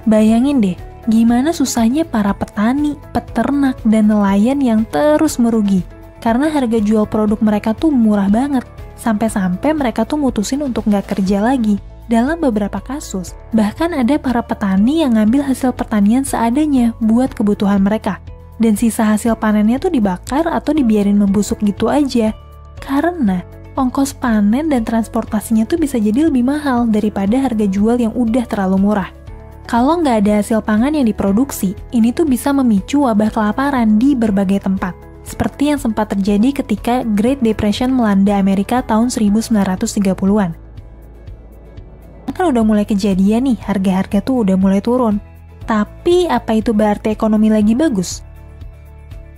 Bayangin deh, gimana susahnya para petani, peternak, dan nelayan yang terus merugi. Karena harga jual produk mereka tuh murah banget. Sampai-sampai mereka tuh mutusin untuk nggak kerja lagi. Dalam beberapa kasus, bahkan ada para petani yang ngambil hasil pertanian seadanya buat kebutuhan mereka. Dan sisa hasil panennya tuh dibakar atau dibiarin membusuk gitu aja. Karena ongkos panen dan transportasinya tuh bisa jadi lebih mahal daripada harga jual yang udah terlalu murah. Kalau nggak ada hasil pangan yang diproduksi, ini tuh bisa memicu wabah kelaparan di berbagai tempat. Seperti yang sempat terjadi ketika Great Depression melanda Amerika tahun 1930-an. Kan udah mulai kejadian nih, harga-harga tuh udah mulai turun. Tapi apa itu berarti ekonomi lagi bagus?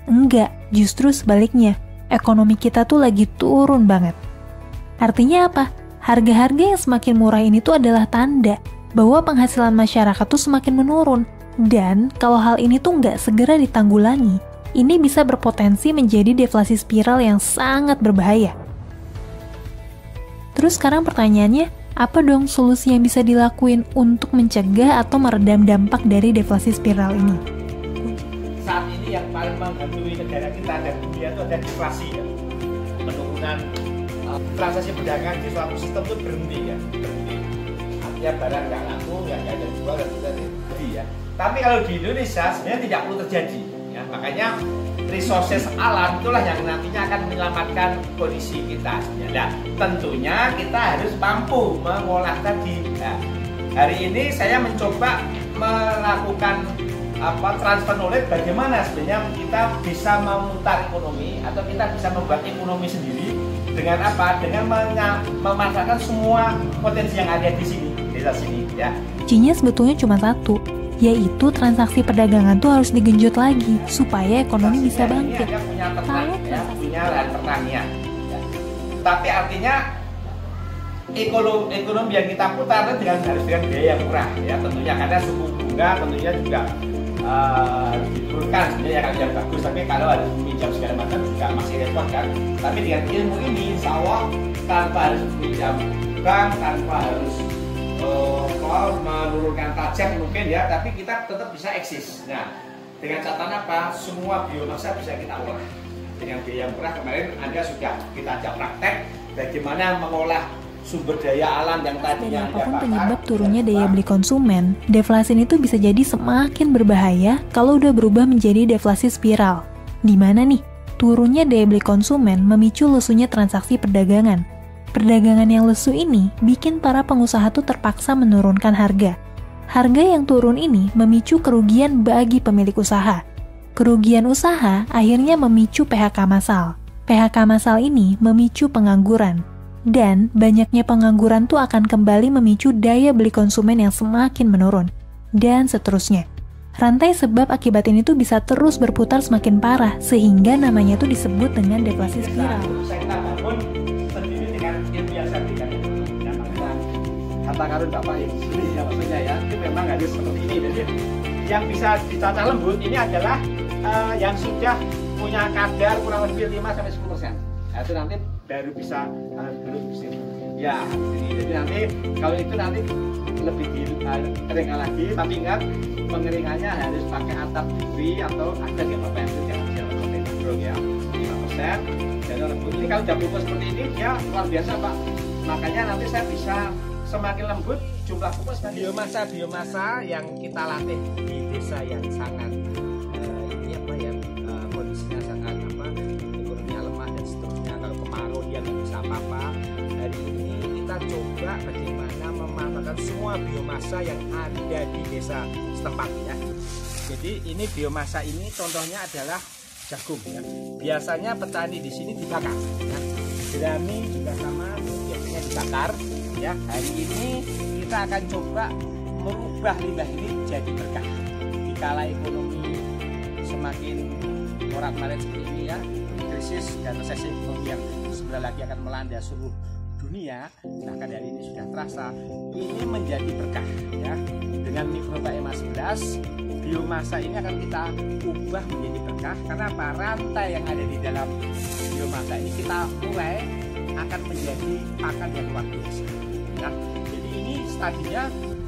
Enggak, justru sebaliknya. Ekonomi kita tuh lagi turun banget. Artinya apa? Harga-harga yang semakin murah ini tuh adalah tanda bahwa penghasilan masyarakat tuh semakin menurun. Dan kalau hal ini tuh nggak segera ditanggulangi, ini bisa berpotensi menjadi deflasi spiral yang sangat berbahaya. Terus sekarang pertanyaannya, apa dong solusi yang bisa dilakuin untuk mencegah atau meredam dampak dari deflasi spiral ini? Saat ini yang paling menghantui negara kita dan dunia itu ada deflasi ya. Penurunan transaksi perdagangan di suatu sistem itu berhenti ya, berhenti. Artinya barang nggak laku, nggak ada jual dan terjadi ya. Tapi kalau di Indonesia sebenarnya tidak perlu terjadi ya. Makanya resources alam itulah yang nantinya akan menyelamatkan kondisi kita. Nah, tentunya kita harus mampu mengolah tadi. Nah, hari ini saya mencoba melakukan transfer knowledge bagaimana sebenarnya kita bisa memutar ekonomi atau kita bisa membuat ekonomi sendiri dengan apa? Dengan memanfaatkan semua potensi yang ada di sini, desa sini ya. Kuncinya sebetulnya cuma satu, yaitu transaksi perdagangan tuh harus digenjot lagi supaya ekonomi bisa bangkit. Punya ternak, ya, punya lahan pertanian. Ya. Tapi artinya ekonomi yang kita putar harus dengan biaya yang murah ya tentunya, karena suku bunga tentunya juga harus diturunkan sebenarnya kalau yang bagus, tapi kalau harus meminjam segala macam juga masih repot kan. Tapi dengan ilmu ini insya Allah tanpa harus meminjam bank, tanpa harus menurunkan pajak mungkin ya, tapi kita tetap bisa eksis. Nah, dengan catatan apa? Semua biomasa bisa kita olah dengan biaya yang murah. Kemarin Anda sudah kita ajak praktek bagaimana mengolah sumber daya alam yang tadinya apapun penyebab turunnya daya beli konsumen, deflasi ini tuh bisa jadi semakin berbahaya kalau udah berubah menjadi deflasi spiral. Di mana nih? Turunnya daya beli konsumen memicu lesunya transaksi perdagangan. Perdagangan yang lesu ini bikin para pengusaha tuh terpaksa menurunkan harga. Harga yang turun ini memicu kerugian bagi pemilik usaha. Kerugian usaha akhirnya memicu PHK massal. PHK massal ini memicu pengangguran. Dan banyaknya pengangguran tuh akan kembali memicu daya beli konsumen yang semakin menurun. Dan seterusnya. Rantai sebab akibat ini tuh bisa terus berputar semakin parah, sehingga namanya tuh disebut dengan deflasi spiral. Harta karun Bapak yang di sini ya maksudnya ya, itu memang harus seperti ini. Jadi yang bisa ditata lembut ini adalah yang sudah punya kadar kurang lebih 5-10%. Nah, itu nanti baru bisa ya ini. Jadi nanti kalau itu nanti lebih dikeringkan lagi, tapi ingat pengeringannya harus pakai atap duri atau ada yang Bapak yang jangan pakai gandrung ya, 5%. Dan lembut ini kalau udah pupus seperti ini dia luar biasa Pak. Makanya nanti saya bisa semakin lembut jumlah pupus. Biomasa yang kita latih di desa yang sangat kondisinya sangat ekonominya lemah dan seterusnya, kalau kemarau dia nggak bisa apa-apa. Hari ini kita coba bagaimana memanfaatkan semua biomasa yang ada di desa setempat ya. Jadi ini biomasa ini contohnya adalah jagung ya. Biasanya petani di sini dibakar ya. Jerami juga sama, biasanya dibakar ya. Hari ini kita akan coba merubah limbah ini jadi berkah. Dikala ekonomi semakin morat-marit seperti ini ya, krisis dan resesi ekonomi yang sebentar lagi akan melanda seluruh dunia, bahkan dari ini sudah terasa, ini menjadi berkah ya. Dengan mikroba EMA 11, biomasa ini akan kita ubah menjadi berkah, karena apa? Rantai yang ada di dalam biomasa ini kita mulai akan menjadi pakan yang luar biasa. Nah, jadi ini stadinya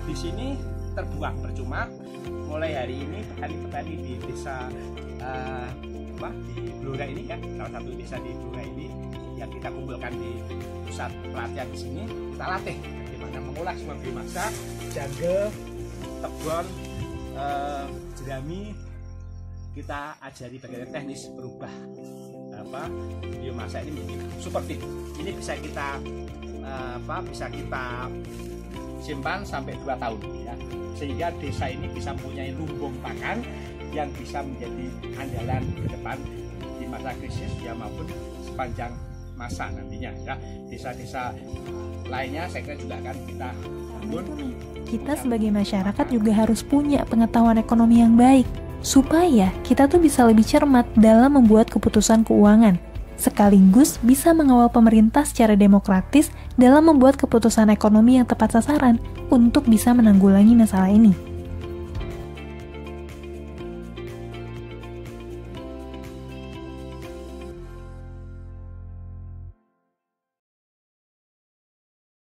di sini terbuang percuma. Mulai hari ini petani-petani di desa di Blora ini ya, salah satu desa di Blora ini yang kita kumpulkan di pusat pelatihan di sini, kita latih bagaimana mengolah semua biomasa, jangge, tebon, jerami. Kita ajari bagaimana teknis berubah biomasa ini menjadi super feed. Ini bisa kita simpan sampai 2 tahun ya, sehingga desa ini bisa mempunyai lumbung pakan yang bisa menjadi andalan ke depan di masa krisis ya maupun sepanjang masa nantinya ya. Desa-desa lainnya saya kira juga akan kita bangun. Kita sebagai masyarakat juga harus punya pengetahuan ekonomi yang baik supaya kita tuh bisa lebih cermat dalam membuat keputusan keuangan, sekaligus bisa mengawal pemerintah secara demokratis dalam membuat keputusan ekonomi yang tepat sasaran untuk bisa menanggulangi masalah ini.